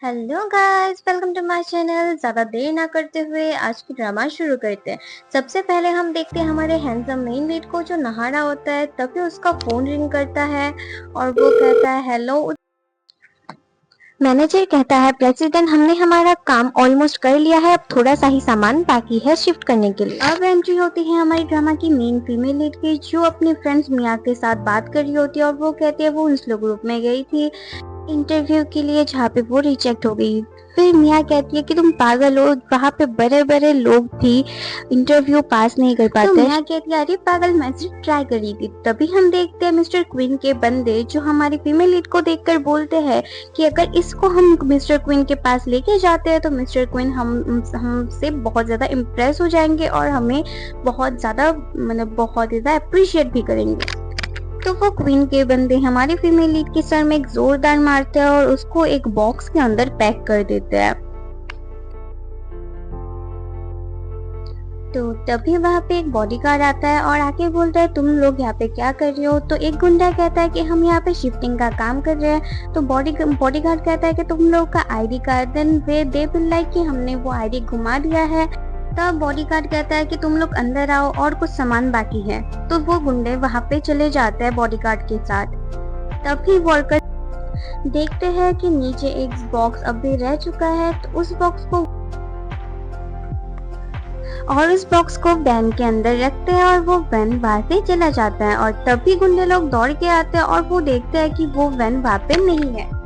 Hello guys, welcome to my channel. ज़्यादा देर ना करते हुए आज की ड्रामा शुरू करते हैं। सबसे पहले हम देखते हैं हमारे हैंडसम मेन लीड को, जो नहा रहा होता है। तभी उसका फोन रिंग करता है और वो कहता है हेलो। मैनेजर कहता है प्रेसिडेंट, हमने हमारा काम ऑलमोस्ट कर लिया है, अब थोड़ा सा ही सामान बाकी है शिफ्ट करने के लिए। अब एंट्री होती है हमारी ड्रामा की मेन फीमेल लीड की, जो अपने फ्रेंड्स मिया के साथ बात कर रही होती है और वो कहती है वो उन लोग ग्रुप में गई थी इंटरव्यू के लिए, जहाँ पे वो रिजेक्ट हो गई। फिर मिया कहती है कि तुम पागल हो, वहाँ पे बड़े बड़े लोग भी इंटरव्यू पास नहीं कर पाते। तो मिया कहती है अरे पागल, मैं सिर्फ ट्राई कर रही थी। तभी हम देखते हैं मिस्टर क्वीन के बंदे, जो हमारी फीमेल लीड को देखकर बोलते हैं कि अगर इसको हम मिस्टर क्वीन के पास लेके जाते हैं तो मिस्टर क्वीन हमसे बहुत ज्यादा इम्प्रेस हो जाएंगे और हमें बहुत ज्यादा बहुत ज्यादा अप्रिशिएट भी करेंगे। तो वो क्वीन के बंदे हमारी फीमेल लीड के सर में एक जोरदार मारते हैं और उसको एक बॉक्स के अंदर पैक कर देते हैं। तो तभी वहाँ पे एक बॉडीगार्ड आता है और आके बोलता है तुम लोग यहाँ पे क्या कर रहे हो। तो एक गुंडा कहता है कि हम यहाँ पे शिफ्टिंग का काम कर रहे हैं। तो बॉडीगार्ड कहता है कि तुम लोग का ID card, then they will like कि हमने वो आईडी घुमा दिया है। तब बॉडीगार्ड कहता है कि तुम लोग अंदर आओ और कुछ सामान बाकी है। तो वो गुंडे वहाँ पे चले जाते हैं बॉडीगार्ड के साथ। तभी वर्कर देखते हैं कि नीचे एक बॉक्स अभी रह चुका है, तो उस बॉक्स को वैन के अंदर रखते हैं और वो वैन वहां से चला जाता है। और तभी गुंडे लोग दौड़ के आते हैं और वो देखते हैं कि वो वैन वहां पे नहीं है।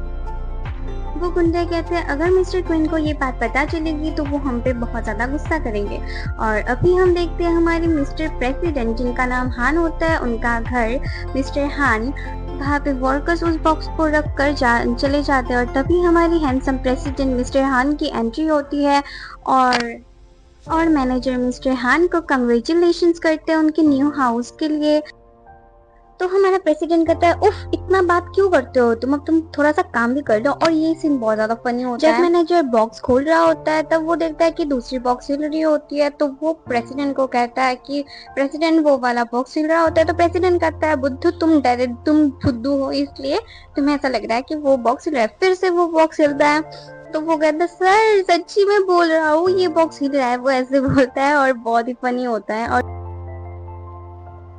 वो गुंडे कहते हैं अगर मिस्टर क्वीन को ये बात पता चलेगी तो वो हम पे बहुत ज्यादा गुस्सा करेंगे। और अभी हम देखते हैं हमारे मिस्टर प्रेसिडेंट, जिनका नाम हान होता है, उनका घर मिस्टर हान, वहाँ पे वर्कर्स उस बॉक्स को रख कर चले जाते हैं। और तभी हमारी हैंडसम प्रेसिडेंट मिस्टर हान की एंट्री होती है और मैनेजर मिस्टर हान को कंग्रेचुलेशंस करते हैं उनके न्यू हाउस के लिए। तो हमारा प्रेसिडेंट कहता है उफ, इतना बात क्यों करते हो तुम, अब तुम थोड़ा सा काम भी कर लो। और ये सीन बहुत ज्यादा फनी होता है। जब मैनेजर बॉक्स खोल रहा होता है तब वो देखता है कि दूसरी बॉक्स हिल रही होती है। तो वो प्रेसिडेंट को कहता है कि प्रेसिडेंट वो वाला बॉक्स हिल रहा होता है। तो प्रेसिडेंट कहता है बुद्धू, तुम फुद्दू हो, इसलिए तुम्हें ऐसा लग रहा है कि वो बॉक्स हिल रहा है। फिर से वो बॉक्स हिलता है। तो वो कहता है सर सच्ची में बोल रहा हूँ ये बॉक्स हिल रहा है, वो ऐसे बोलता है और बहुत ही फनी होता है। और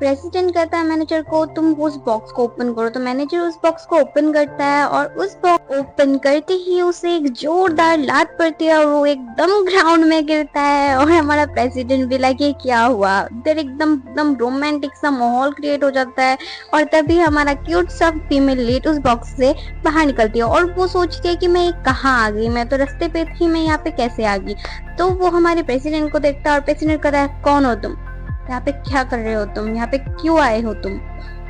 प्रेसिडेंट कहता है मैनेजर को तुम उस बॉक्स को ओपन करो। तो मैनेजर उस बॉक्स को ओपन करता है और उस बॉक्स ओपन करते ही उसे एक जोरदार लात पड़ती है और वो एकदम ग्राउंड में गिरता है। और हमारा प्रेसिडेंट भी लाइक ये क्या हुआ, इधर एकदम एकदम रोमांटिक सा माहौल क्रिएट हो जाता है। और तभी हमारा क्यूट सा फीमेल लीड उस बॉक्स से बाहर निकलती है और वो सोचती है कि मैं कहाँ आ गई, मैं तो रास्ते पे थी, मैं यहाँ पे कैसे आ गई। तो वो हमारे प्रेसिडेंट को देखता है और प्रेसिडेंट कहता है कौन हो तुम, यहाँ पे क्या कर रहे हो तुम, यहाँ पे क्यों आए हो तुम।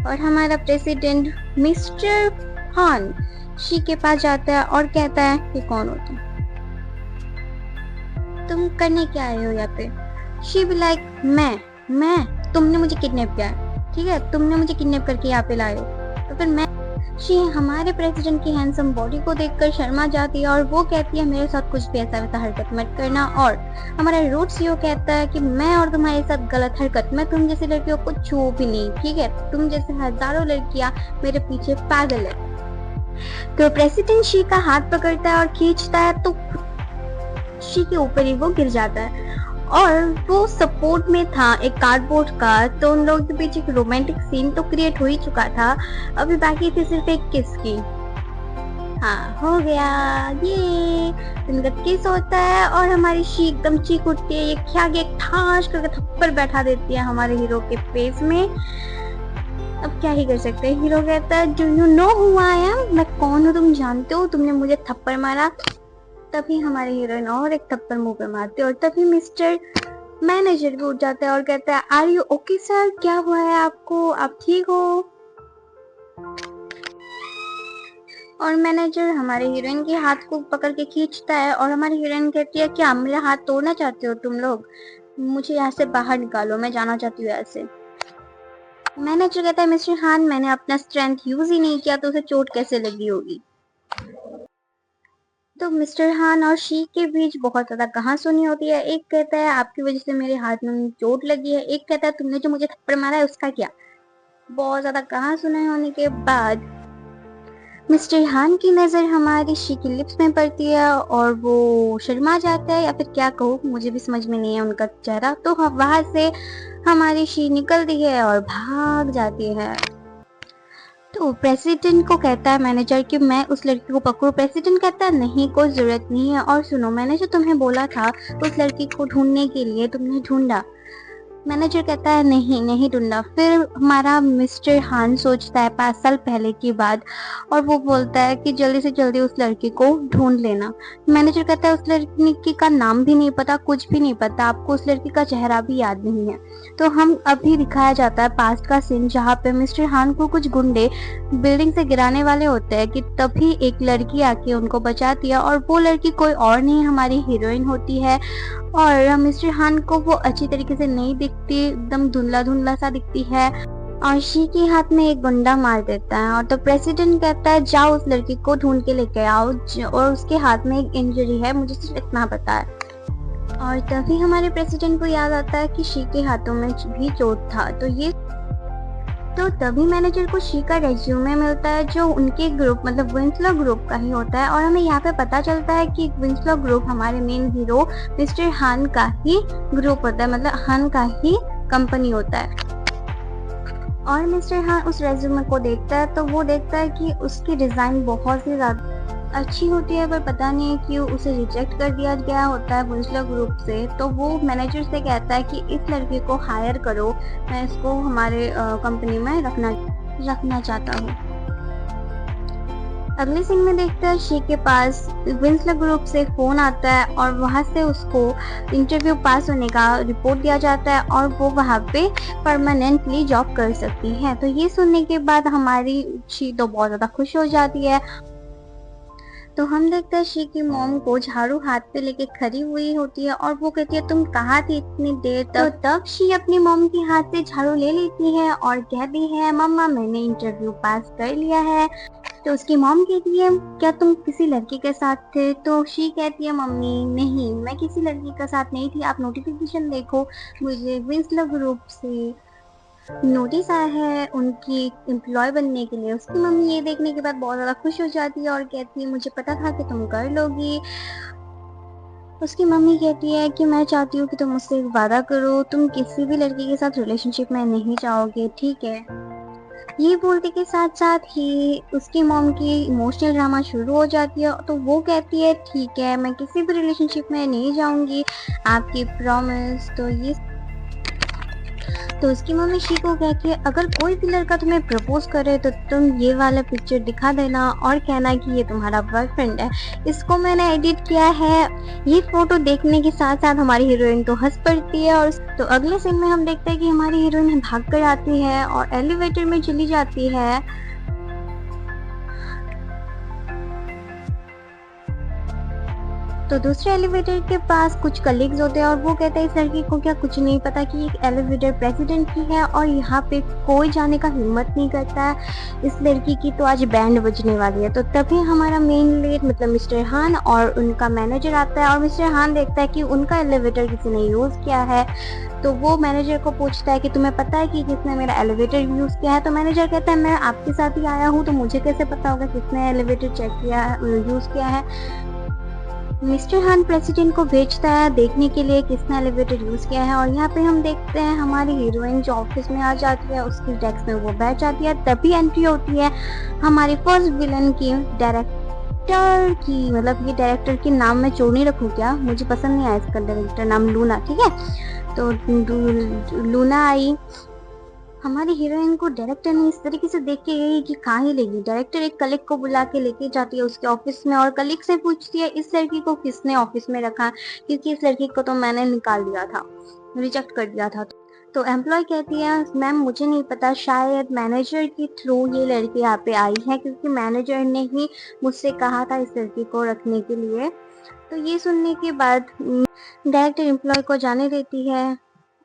और हमारा प्रेसिडेंट मिस्टर हान शी के पास जाता है और कहता है कि कौन हो तुम करने क्या आए हो यहाँ पे। शी भी लाइक मैं तुमने मुझे किडनैप किया है, ठीक है, तुमने मुझे किडनैप करके यहाँ पे लाए हो। तो फिर मैं शी हमारे प्रेसिडेंट की हैंडसम बॉडी को देखकर शर्मा जाती है और वो कहती है मेरे साथ कुछ भी ऐसा वैसा हरकत मत करना। और हमारा रूट सीओ कहता है कि मैं और तुम्हारे साथ गलत हरकत, मैं तुम जैसी लड़कियों को छू भी नहीं, ठीक है, तुम जैसे हजारों लड़कियां मेरे पीछे पागल है। तो प्रेसिडेंट शी का हाथ पकड़ता है और खींचता है तो शी के ऊपर ही वो गिर जाता है। और वो सपोर्ट में था एक कार्डबोर्ड का। तो उन लोगों के बीच एक रोमांटिक सीन तो क्रिएट हो ही चुका था, अभी बाकी थी सिर्फ एक किस की। हाँ हो गया, ये उनका किस होता है और हमारी शी एकदम चीख उठती है, ये क्या एक ठाश करके थप्पड़ बैठा देती है हमारे हीरो के फेस में। अब क्या ही कर सकते हैं। हीरो कहता है do you know who I am, मैं कौन हूँ तुम जानते हो, तुमने मुझे थप्पड़ मारा। तभी हमारे हीरोइन और एक थप्पड़ मुंह पे मारते और तभी मिस्टर मैनेजर भी उठ जाता है और कहता है आर यू ओके सर, क्या हुआ है आपको, आप ठीक हो। और मैनेजर हमारे हीरोइन के हाथ को पकड़ के खींचता है और हमारी हीरोइन कहती है क्या मेरा हाथ तोड़ना चाहते हो तुम लोग, मुझे यहाँ से बाहर निकालो, मैं जाना चाहती हूँ ऐसे। मैनेजर कहता है मिस्टर हान, मैंने अपना स्ट्रेंथ यूज ही नहीं किया तो उसे चोट कैसे लगी होगी। तो मिस्टर हान और शी के बीच बहुत ज्यादा कहासुनी होती है। एक कहता है आपकी वजह से मेरे हाथ में चोट लगी है, एक कहता है तुमने जो मुझे थप्पड़ मारा है उसका क्या। बहुत ज्यादा कहासुनी होने के बाद मिस्टर हान की नज़र हमारी शी की लिप्स में पड़ती है और वो शर्मा जाता है, या फिर क्या कहूँ, मुझे भी समझ में नहीं है उनका चेहरा। तो वहां से हमारी शी निकलती है और भाग जाती है। तो प्रेसिडेंट को कहता है मैनेजर कि मैं उस लड़की को पकड़ूं। प्रेसिडेंट कहता है नहीं, कोई जरूरत नहीं है, और सुनो, मैंने जो तुम्हें बोला था उस लड़की को ढूंढने के लिए, तुमने ढूंढा? मैनेजर कहता है नहीं, नहीं ढूंढा। फिर हमारा मिस्टर हान सोचता है 5 साल पहले की बात, और वो बोलता है कि जल्दी से जल्दी उस लड़की को ढूंढ लेना। मैनेजर कहता है उस लड़की का नाम भी नहीं पता, कुछ भी नहीं पता, आपको उस लड़की का चेहरा भी याद नहीं है। तो हम अभी दिखाया जाता है पास्ट का सीन, जहाँ पे मिस्टर हान को कुछ गुंडे बिल्डिंग से गिराने वाले होते हैं कि तभी एक लड़की आके उनको बचाती है, और वो लड़की कोई और नहीं, हमारी हीरोइन होती है। और मिस्टर हान को वो अच्छी तरीके से नहीं दिखती, एकदम धुंधला धुंधला सा दिखती है, और शी के हाथ में एक गुंडा मार देता है। और तो प्रेसिडेंट कहता है जाओ उस लड़की को ढूंढ के लेके आओ, और उसके हाथ में एक इंजरी है, मुझे सिर्फ इतना पता है। और तभी हमारे प्रेसिडेंट को याद आता है कि शी के हाथों में भी चोट था। तो तभी मैनेजर को शी का रेज्यूमे मिलता है, जो उनके ग्रुप मतलब विंसलो ग्रुप का ही होता है, और हमें यहाँ पे पता चलता है कि विंसलो ग्रुप हमारे मेन हीरो मिस्टर हान का ही ग्रुप होता है, मतलब हान का ही कंपनी होता है। और मिस्टर हान उस रेज्यूमे को देखता है, तो वो देखता है कि उसकी डिजाइन बहुत ही ज्यादा अच्छी होती है, पर पता नहीं क्यों उसे रिजेक्ट कर दिया गया होता है विंसलो ग्रुप से। तो वो मैनेजर से कहता है कि इस लड़के को हायर करो, मैं इसको हमारे कंपनी में रखना चाहता हूँ। अगले सीन में देखते हैं शी के पास विंसलो ग्रुप से फोन आता है, और वहां से उसको इंटरव्यू पास होने का रिपोर्ट दिया जाता है, और वो वहां पे परमानेंटली जॉब कर सकती है। तो ये सुनने के बाद हमारी शी तो बहुत ज्यादा खुश हो जाती है। तो हम देखते हैं शी की मॉम को झाड़ू हाथ पे लेके खड़ी हुई होती है, और वो कहती है तुम कहाँ थी इतनी देर तक? तो तब शी अपनी मॉम के हाथ से झाड़ू ले लेती है और कहती है मम्मा मैंने इंटरव्यू पास कर लिया है। तो उसकी मॉम कहती है क्या तुम किसी लड़की के साथ थे? तो शी कहती है मम्मी नहीं, मैं किसी लड़की के साथ नहीं थी, आप नोटिफिकेशन देखो, मुझे विंसलो ग्रुप से नोटिस आया है उनकी एम्प्लॉय बनने के लिए। उसकी मम्मी ये देखने के बाद बहुत ज्यादा खुश हो जाती है और कहती है मुझे पता था कि तुम कर लोगी। उसकी मम्मी कहती है कि मैं चाहती हूँ कि तुम मुझसे एक वादा करो, तुम किसी भी लड़की के साथ रिलेशनशिप में नहीं जाओगे, ठीक है? ये बोलते के साथ साथ ही उसकी मॉम की इमोशनल ड्रामा शुरू हो जाती है। तो वो कहती है ठीक है, मैं किसी भी रिलेशनशिप में नहीं जाऊंगी, आपकी प्रॉमिस। तो उसकी मम्मी शी को कहती है अगर कोई भी लड़का तुम्हें प्रपोज करे तो तुम ये वाला पिक्चर दिखा देना और कहना कि ये तुम्हारा बॉयफ्रेंड है, इसको मैंने एडिट किया है। ये फोटो देखने के साथ साथ हमारी हीरोइन तो हंस पड़ती है। और तो अगले सीन में हम देखते हैं कि हमारी हीरोइन भाग कर आती है और एलिवेटर में चली जाती है। तो दूसरे एलिवेटर के पास कुछ कलीग्स होते हैं और वो कहते हैं इस लड़की को क्या कुछ नहीं पता कि एक एलिवेटर प्रेसिडेंट की है और यहाँ पे कोई जाने का हिम्मत नहीं करता है, इस लड़की की तो आज बैंड बजने वाली है। तो तभी हमारा मेन लीड मतलब मिस्टर हान और उनका मैनेजर आता है, और मिस्टर हान देखता है कि उनका एलिवेटर किसी ने यूज किया है। तो वो मैनेजर को पूछता है कि तुम्हें पता है कि किसने मेरा एलिवेटर यूज किया है? तो मैनेजर कहता है मैं आपके साथ ही आया हूँ, तो मुझे कैसे पता होगा किसने एलिवेटर चेक किया यूज किया है। मिस्टर हान प्रेसिडेंट को भेजता है देखने के लिए किसने एलिवेटर यूज किया है, और यहाँ पे हम देखते हैं हमारी हीरोइन जो ऑफिस में आ जाती है, उसकी डेस्क में वो बैठ जाती है। तभी एंट्री होती है हमारी फर्स्ट विलन की, डायरेक्टर की। मतलब ये डायरेक्टर के नाम मैं चोर नहीं रखूँ क्या, मुझे पसंद नहीं आया इसका डायरेक्टर नाम, लूना, ठीक है? तो लूना आई। हमारी हीरोइन को डायरेक्टर ने इस तरीके से देख के गई कि कहाँ ही लेगी। डायरेक्टर एक कलीग को बुला के लेके जाती है उसके ऑफिस में, और कलीग से पूछती है इस लड़की को किसने ऑफिस में रखा, क्योंकि इस लड़की को तो मैंने निकाल दिया था, रिजेक्ट कर दिया था। तो एम्प्लॉय कहती है मैम मुझे नहीं पता, शायद मैनेजर के थ्रू ये लड़की यहाँ पे आई है, क्योंकि मैनेजर ने ही मुझसे कहा था इस लड़की को रखने के लिए। तो ये सुनने के बाद डायरेक्टर एम्प्लॉय को जाने देती है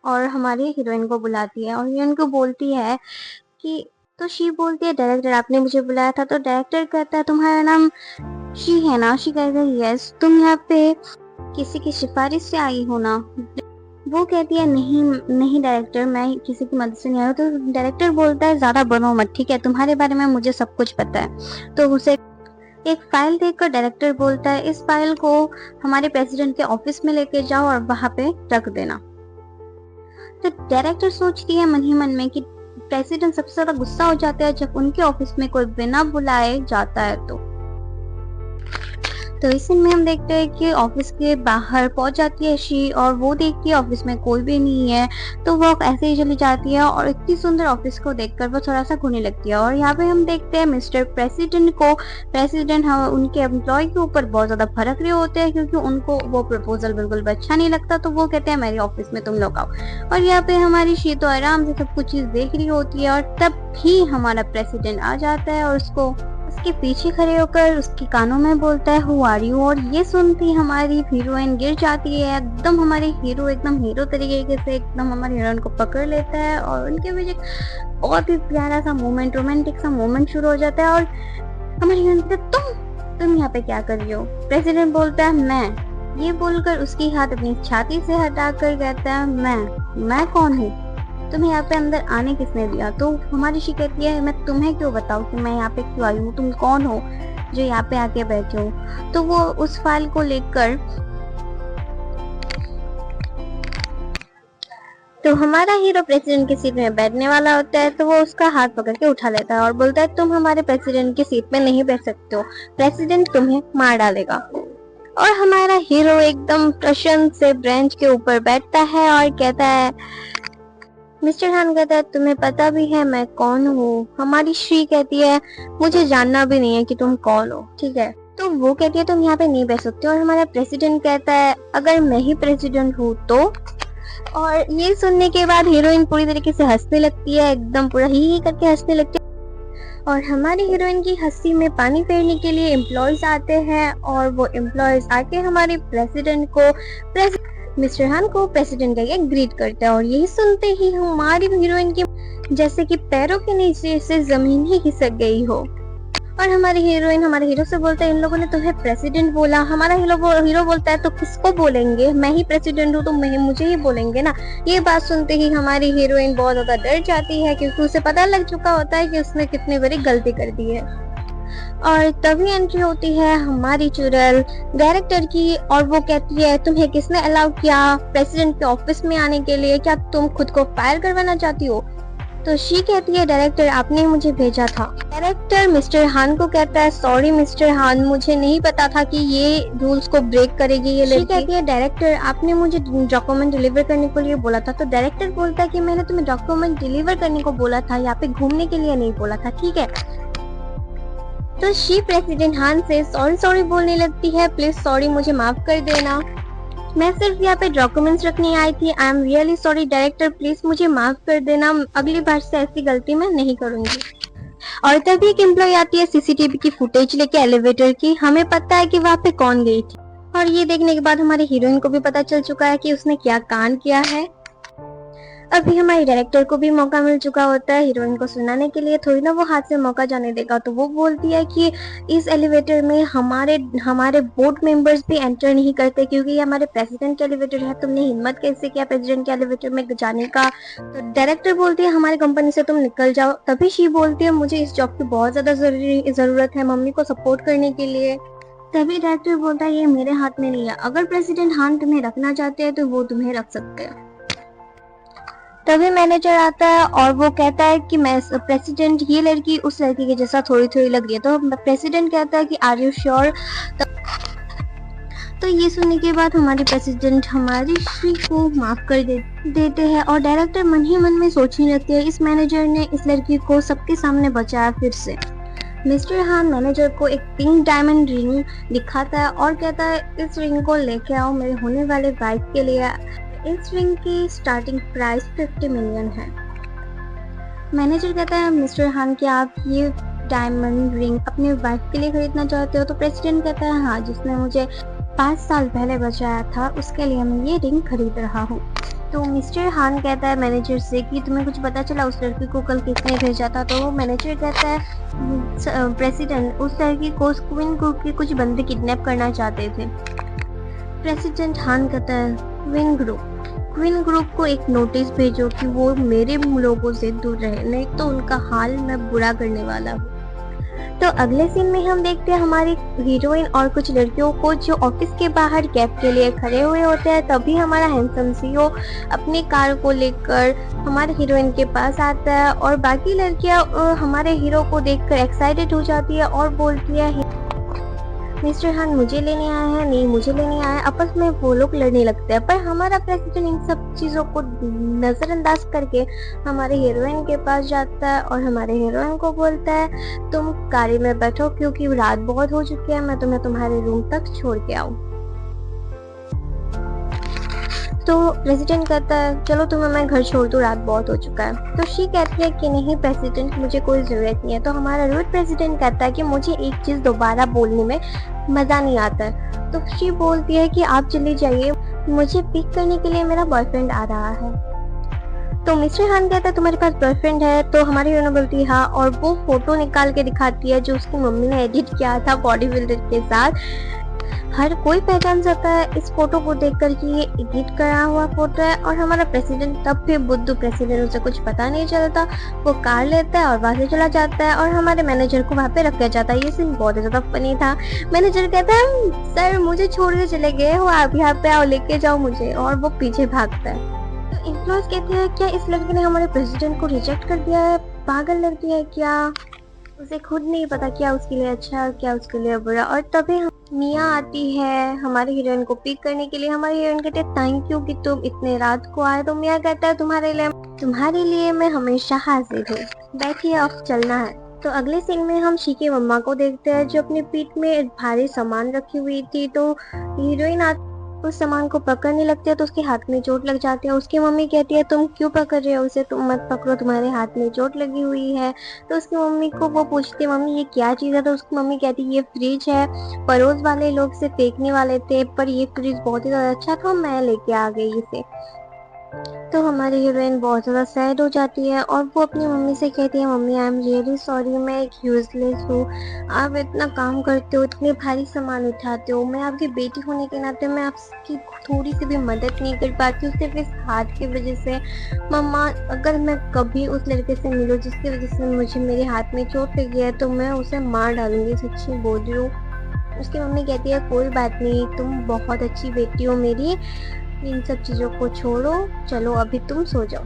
और हमारी हीरोइन को बुलाती है, और हीरोइन को बोलती है कि तो शी बोलती है डायरेक्टर आपने मुझे बुलाया था? तो डायरेक्टर कहता है तुम्हारा नाम शी है ना? शी कहता है यस। तुम यहाँ पे किसी की सिफारिश से आई हो ना? वो कहती है नहीं नहीं डायरेक्टर, मैं किसी की मदद से नहीं आया। तो डायरेक्टर बोलता है ज्यादा बनो मत, ठीक है, तुम्हारे बारे में मुझे सब कुछ पता है। तो उसे एक फाइल देखकर डायरेक्टर बोलता है इस फाइल को हमारे प्रेसिडेंट के ऑफिस में लेके जाओ और वहां पे रख देना। तो डायरेक्टर सोचती है मन ही मन में कि प्रेसिडेंट सबसे ज्यादा गुस्सा हो जाता है जब उनके ऑफिस में कोई बिना बुलाए जाता है। तो इस सीन में हम देखते हैं कि ऑफिस के बाहर पहुंच जाती है शी और वो देखती है ऑफिस में कोई भी नहीं है। तो वो ऐसे ही चली जाती है और इतनी सुंदर ऑफिस को देखकर वो थोड़ा सा घूमने लगती है। और यहाँ पे हम देखते हैं मिस्टर प्रेसिडेंट को, प्रेसिडेंट उनके एम्प्लॉय के ऊपर बहुत ज्यादा भड़क रहे होते हैं क्योंकि उनको वो प्रपोजल बिल्कुल भी अच्छा नहीं लगता। तो वो कहते हैं मेरे ऑफिस में तुम लोग आओ। और यहाँ पे हमारी शी तो आराम से सब कुछ चीज देख रही होती है और तब भी हमारा प्रेसिडेंट आ जाता है और उसके पीछे खड़े होकर उसके कानों में बोलता है हु आर यू। और ये सुनती हमारी हीरोइन गिर जाती है एकदम। हमारे हीरो एकदम हीरो तरीके से एकदम हमारी हीरोइन को पकड़ लेता है और उनके बीच एक बहुत ही प्यारा सा मोमेंट, रोमांटिक सा मोमेंट शुरू हो जाता है। और हमारी हीरोइन कहती है तुम यहाँ पे क्या कर रही हो। प्रेसिडेंट बोलता है मैं। ये बोलकर उसकी हाथ अपनी छाती से हटाकर कहता है मैं कौन हूँ, तुम्हें यहाँ पे अंदर आने किसने दिया। तो हमारी शी कहती है मैं तुम्हें क्यों बताऊँ कि मैं यहाँ पे क्यों आई हूँ, तुम कौन हो जो यहाँ पे आके बैठे हो। तो वो उस फाइल को लेकर तो हमारा हीरो प्रेसिडेंट की सीट में बैठने वाला होता है। तो वो उसका हाथ पकड़ के उठा लेता है और बोलता है तुम हमारे प्रेसिडेंट की सीट में नहीं बैठ सकते हो, प्रेसिडेंट तुम्हें मार डालेगा। और हमारा हीरो एकदम प्रसन्न से बेंच के ऊपर बैठता है और कहता है मिस्टर हान कहता है तुम्हें पता भी है मैं कौन हूँ। हमारी श्री कहती है मुझे जानना भी नहीं है कि तुम कौन हो, ठीक है। तो वो कहती है तुम यहाँ पे नहीं बैठ सकते। और हमारा प्रेसिडेंट कहता है अगर मैं ही प्रेसिडेंट हूँ तो। और ये सुनने के बाद हीरोइन पूरी तरीके से हंसने लगती है, एकदम पूरा ही करके हंसने लगती है। और हमारी हीरोइन की हंसी में पानी फेरने के लिए एम्प्लॉयज आते हैं और वो एम्प्लॉयज आके हमारे प्रेसिडेंट को मिस्टर हान को प्रेसिडेंट का ग्रीट करता है। और यही सुनते ही हमारी हीरोइन की जैसे कि पैरों के नीचे से जमीन ही खिसक गई हो। और हमारी हीरोइन हमारे हीरो से बोलता है इन लोगों ने तुम्हें प्रेसिडेंट बोला। हमारा हीरो बोलता है तो किसको बोलेंगे, मैं ही प्रेसिडेंट हूँ तो मुझे ही बोलेंगे ना। ये बात सुनते ही हमारी हीरोइन बहुत ज्यादा डर जाती है क्योंकि उसे पता लग चुका होता है कि उसने कितनी बड़ी गलती कर दी है। और तभी एंट्री होती है हमारी चुड़ैल डायरेक्टर की और वो कहती है तुम्हें किसने अलाउ किया प्रेसिडेंट के ऑफिस में आने के लिए, क्या तुम खुद को फायर करवाना चाहती हो। तो शी कहती है डायरेक्टर आपने मुझे भेजा था। डायरेक्टर मिस्टर हान को कहता है सॉरी मिस्टर हान मुझे नहीं पता था कि ये रूल्स को ब्रेक करेगी ये लड़की। शी कहती है डायरेक्टर आपने मुझे डॉक्यूमेंट डिलीवर करने के लिए बोला था। तो डायरेक्टर बोलता है कि मैंने तुम्हें डॉक्यूमेंट डिलीवर करने को बोला था, यहाँ पे घूमने के लिए नहीं बोला था, ठीक है। तो शी प्रेसिडेंट हान से सॉरी बोलने लगती है प्लीज सॉरी मुझे माफ कर देना, मैं सिर्फ यहाँ पे डॉक्यूमेंट्स रखने आई थी, I am really sorry director please मुझे माफ कर देना, अगली बार से ऐसी गलती मैं नहीं करूंगी। और तभी एक एम्प्लॉय आती है सीसीटीवी की फुटेज लेके एलिवेटर की, हमें पता है कि वहाँ पे कौन गई थी। और ये देखने के बाद हमारी हीरोइन को भी पता चल चुका है कि उसने क्या कांड किया है। अभी हमारे डायरेक्टर को भी मौका मिल चुका होता है हीरोइन को सुनाने के लिए, थोड़ी ना वो हाथ से मौका जाने देगा। तो वो बोलती है कि इस एलिवेटर में हमारे बोर्ड मेंबर्स भी एंटर नहीं करते क्योंकि ये हमारे प्रेसिडेंट का एलिवेटर है, तुमने हिम्मत कैसे किया प्रेसिडेंट के एलिवेटर में जाने का। तो डायरेक्टर बोलती है हमारी कंपनी से तुम निकल जाओ। तभी शी बोलती है मुझे इस जॉब की बहुत ज्यादा जरूरत है मम्मी को सपोर्ट करने के लिए। तभी डायरेक्टर बोलता है ये मेरे हाथ में नहीं है, अगर प्रेसिडेंट हान तुम्हें रखना चाहते हैं तो वो तुम्हें रख सकते हैं। तभी मैनेजर आता है और वो कहता है कि मैं प्रेसिडेंट ये लड़की उस लड़की के जैसा थोड़ी लग रही है। तो प्रेसिडेंट कहता है कि आर यू श्योर। तो ये सुनने के बाद हमारी प्रेसिडेंट हमारी श्री को माफ कर देते हैं और डायरेक्टर मन ही मन में सोचने लगते हैं इस मैनेजर ने इस लड़की को सबके सामने बचाया फिर से। मिस्टर हान मैनेजर को एक पिंक डायमंड रिंग दिखाता है और कहता है इस रिंग को लेके आओ मेरे होने वाले वाइफ के लिए। इस रिंग की स्टार्टिंग प्राइस 50 मिलियन है। मैनेजर कहता है मिस्टर हान कि आप ये डायमंड रिंग अपने वाइफ के लिए खरीदना चाहते हो। तो प्रेसिडेंट कहता है हाँ, जिसने मुझे 5 साल पहले बचाया था उसके लिए मैं ये रिंग खरीद रहा हूँ। तो मिस्टर हान कहता है मैनेजर से कि तुम्हें कुछ पता चला उस लड़की को कल किसने भेजा था। तो मैनेजर कहता है प्रेसिडेंट उस लड़की को क्वीन ग्रुप के कुछ बंदे किडनैप करना चाहते थे। प्रेसिडेंट हान कहता है क्वीन ग्रुप क्वीन ग्रुप को एक नोटिस भेजो कि वो मेरे लोगों से दूर रहे, नहीं तो उनका हाल मैं बुरा करने वाला हूँ। तो अगले सीन में हम देखते हैं हमारी हीरोइन और कुछ लड़कियों को जो ऑफिस के बाहर कैब के लिए खड़े हुए होते हैं। तभी हमारा हैंडसम सीईओ अपनी कार को लेकर हमारे हीरोइन के पास आता है और बाकी लड़कियां हमारे हीरो को देखकर एक्साइटेड हो जाती है और बोलती है मिस्टर हान मुझे लेने आया है, नहीं मुझे लेने आया है। आपस में वो लोग लड़ने लगते हैं, पर हमारा प्रेसिडेंट इन सब चीजों को नजरअंदाज करके हमारे हीरोइन के पास जाता है और हमारे हीरोइन को बोलता है तुम गाड़ी में बैठो क्योंकि रात बहुत हो चुकी है, मैं तुम्हें तुम्हारे रूम तक छोड़ के आऊं। तो प्रेसिडेंट कहता है चलो तुम्हें मैं घर छोड़ दूं, रात बहुत हो चुका है। तो शी कहती है कि नहीं प्रेसिडेंट मुझे कोई जरूरत नहीं है। तो हमारा रूट प्रेसिडेंट कहता है कि मुझे एक चीज दोबारा बोलने में मजा नहीं आता है। तो शी बोलती है कि आप चली जाइए, मुझे पिक करने के लिए मेरा बॉयफ्रेंड आ रहा है। तो मिस्टर हान कहता है तुम्हारे पास बॉयफ्रेंड है? तो हमारी हीरोइन बोलती है हाँ, और वो फोटो निकाल के दिखाती है जो उसकी मम्मी ने एडिट किया था बॉडी बिल्डर के साथ। हर कोई पहचान सकता है इस फोटो को देखकर कि ये एडिट करा हुआ फोटो है। और हमारा प्रेसिडेंट तब भी बुद्धू प्रेसिडेंट, उसे कुछ पता नहीं चलता, वो कार लेता है और वहां से चला जाता है और हमारे मैनेजर को वहां पे रख दिया जाता है। ये सीन बहुत ज्यादा फनी था। मैनेजर कहता है सर मुझे छोड़ के चले गए हो, आप यहाँ पे आओ लेके जाओ मुझे, और वो पीछे भागता है। तो एम्प्लॉयज कहते हैं क्या इस लड़के ने हमारे प्रेसिडेंट को रिजेक्ट कर दिया है, पागल लड़की है क्या, उसे खुद नहीं पता क्या उसके लिए अच्छा है और क्या उसके लिए बुरा। और तभी मिया आती है हमारे हीरोइन को पिक करने के लिए। हमारी हीरोइन कहते हैं थैंक यू कि तुम इतने रात को आए। तो मिया कहता है तुम्हारे लिए मैं हमेशा हाजिर हूँ, बैठिए अब चलना है। तो अगले सीन में हम शी की मम्मा को देखते हैं जो अपनी पीठ में भारी सामान रखी हुई थी। तो हीरोइन उस सामान को पकड़ने लगती है तो उसके हाथ में चोट लग जाती है। उसकी मम्मी कहती है तुम क्यों पकड़ रहे हो उसे, तुम मत पकड़ो, तुम्हारे हाथ में चोट लगी हुई है। तो उसकी मम्मी को वो पूछती है मम्मी ये क्या चीज़ है? तो उसकी मम्मी कहती है ये फ्रिज है, पड़ोस वाले लोग से फेंकने वाले थे पर ये फ्रिज बहुत ही ज़्यादा अच्छा था, मैं लेके आ गई इसे। तो हमारी हीरोइन बहुत ज़्यादा सैड हो जाती है और वो अपनी मम्मी से कहती है mummy I am really sorry, मैं एक यूजलेस हूँ, आप इतना काम करते हो, इतने भारी सामान उठाते हो, मैं आपकी बेटी होने के नाते मैं आपकी थोड़ी सी भी मदद नहीं कर पाती हूँ सिर्फ इस हाथ की वजह से। मम्मा अगर मैं कभी उस लड़के से मिलूँ जिसकी वजह से मुझे मेरे हाथ में चोट लगी है तो मैं उसे मार डालूंगी, सच्ची बोल रही हूँ। उसकी मम्मी कहती है कोई बात नहीं, तुम बहुत अच्छी बेटी हो मेरी, इन सब चीज़ों को छोड़ो, चलो अभी तुम सो जाओ।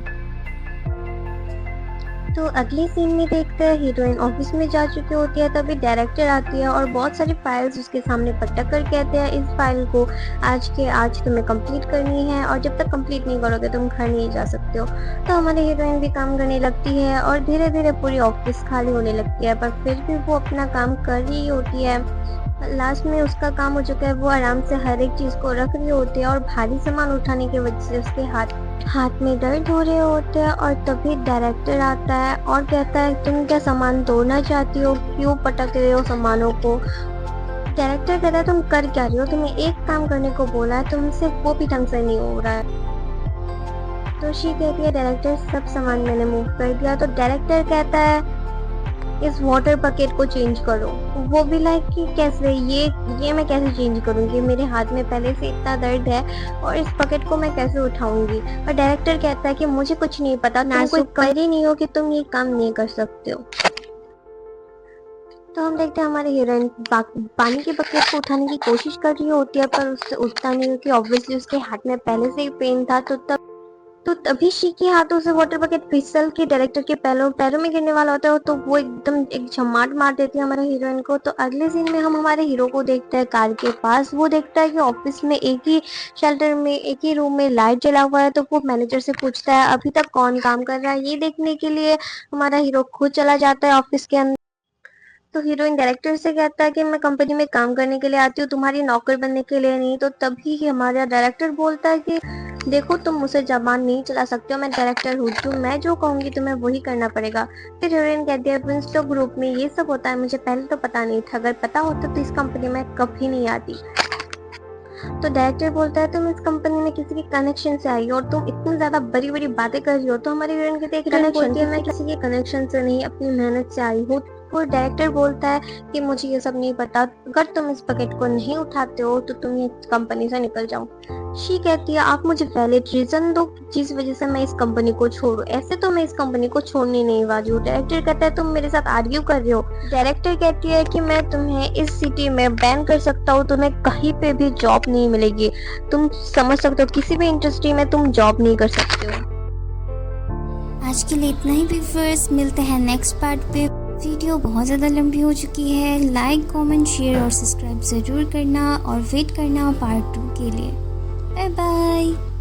तो अगले सीन में देखते हैं हीरोइन ऑफिस में जा चुकी होती है। तभी डायरेक्टर आती है और बहुत सारी फाइल्स उसके सामने पटक कर कहते हैं इस फाइल को आज के आज तुम्हें कंप्लीट करनी है और जब तक कंप्लीट नहीं करोगे तुम घर नहीं जा सकते हो। तो हमारी हीरोइन भी काम करने लगती है और धीरे धीरे पूरी ऑफिस खाली होने लगती है, पर फिर भी वो अपना काम कर रही होती है। लास्ट में उसका काम हो चुका है, वो आराम से हर एक चीज़ को रख रही होती है और भारी सामान उठाने की वजह से उसके हाथ में दर्द हो रहे होते हैं। और तभी डायरेक्टर आता है और कहता है तुम क्या सामान तोड़ना चाहती हो, क्यों पटक रहे हो सामानों को। डायरेक्टर कहता है तुम कर क्या रही हो, तुम्हें एक काम करने को बोला है, तुमसे वो भी ढंग से नहीं हो रहा है। तो शी कहती है डायरेक्टर सब सामान मैंने मूव कर दिया। तो डायरेक्टर कहता है इस वाटर बकेट को चेंज करो। वो भी लाइक कि कैसे ये मैं कैसे चेंज करूँगी, मेरे हाथ में पहले से इतना दर्द है और इस बकेट को मैं कैसे उठाऊंगी। और डायरेक्टर कहता है कि मुझे कुछ नहीं पता, तुम कोई कर ही नहीं हो कि तुम ये काम नहीं कर सकते हो। तो हम देखते हैं हमारे हीरोइन पानी के बकेट को उठाने की कोशिश कर रही होती है पर उससे उठता नहीं, क्योंकि ऑब्वियसली उसके हाथ में पहले से ही पेन था। तो तभी शी के हाथों से वाटर बकेट फिसल के डायरेक्टर के पैरों में गिरने वाला होता है। तो वो एकदम एक झमाट मार देती है हमारे हीरोइन को। तो अगले सीन में हम हमारे हीरो को देखते हैं कार के पास। वो देखता है कि ऑफिस में एक ही शेल्टर में एक ही रूम में लाइट जला हुआ है। तो वो मैनेजर से पूछता है अभी तक कौन काम कर रहा है। ये देखने के लिए हमारा हीरो खुद चला जाता है ऑफिस के अंदर। तो हीरोइन डायरेक्टर से कहता है कि मैं कंपनी में काम करने के लिए आती हूँ, तुम्हारी नौकर बनने के लिए नहीं। तो तभी हमारा डायरेक्टर बोलता है कि देखो तुम मुझसे जबान नहीं चला सकते हो, मैं डायरेक्टर हूँ, तुम मैं जो कहूँगी तुम्हें वही करना पड़ेगा। फिर हीरोइन कहती है प्रिंस तो ग्रुप में ये सब होता है, मुझे पहले तो पता नहीं था, अगर पता होता तो इस कंपनी में कभी नहीं आती। तो डायरेक्टर बोलता है तुम इस कंपनी में किसी के कनेक्शन से आई हो और तुम इतनी ज्यादा बड़ी बड़ी बातें कर रही हो। तो हमारी हीरोइन कहती है मैं किसी के कनेक्शन से नहीं, अपनी मेहनत से आई हूँ। वो डायरेक्टर बोलता है कि मुझे ये सब नहीं पता, अगर तुम इस बकेट को नहीं उठाते हो तो तुम ये कंपनी से निकल जाओ। शी कहती है आप मुझे वैलिड रीजन दो जिस वजह से मैं इस कंपनी को छोड़ू, ऐसे तो मैं इस कंपनी को छोड़ने नहीं वाली हूँ। डायरेक्टर कहता है तुम मेरे साथ आर्ग्यू कर रहे हो। डायरेक्टर कहती है कि मैं तुम्हें इस सिटी में बैन कर सकता हूँ, तुम्हें कहीं पे भी जॉब नहीं मिलेगी, तुम समझ सकते हो किसी भी इंडस्ट्री में तुम जॉब नहीं कर सकते हो। आज के लिए इतना ही व्यूअर्स, मिलते हैं नेक्स्ट पार्ट पे। वीडियो बहुत ज़्यादा लंबी हो चुकी है, लाइक कमेंट शेयर और सब्सक्राइब ज़रूर करना और वेट करना पार्ट 2 के लिए। Bye bye.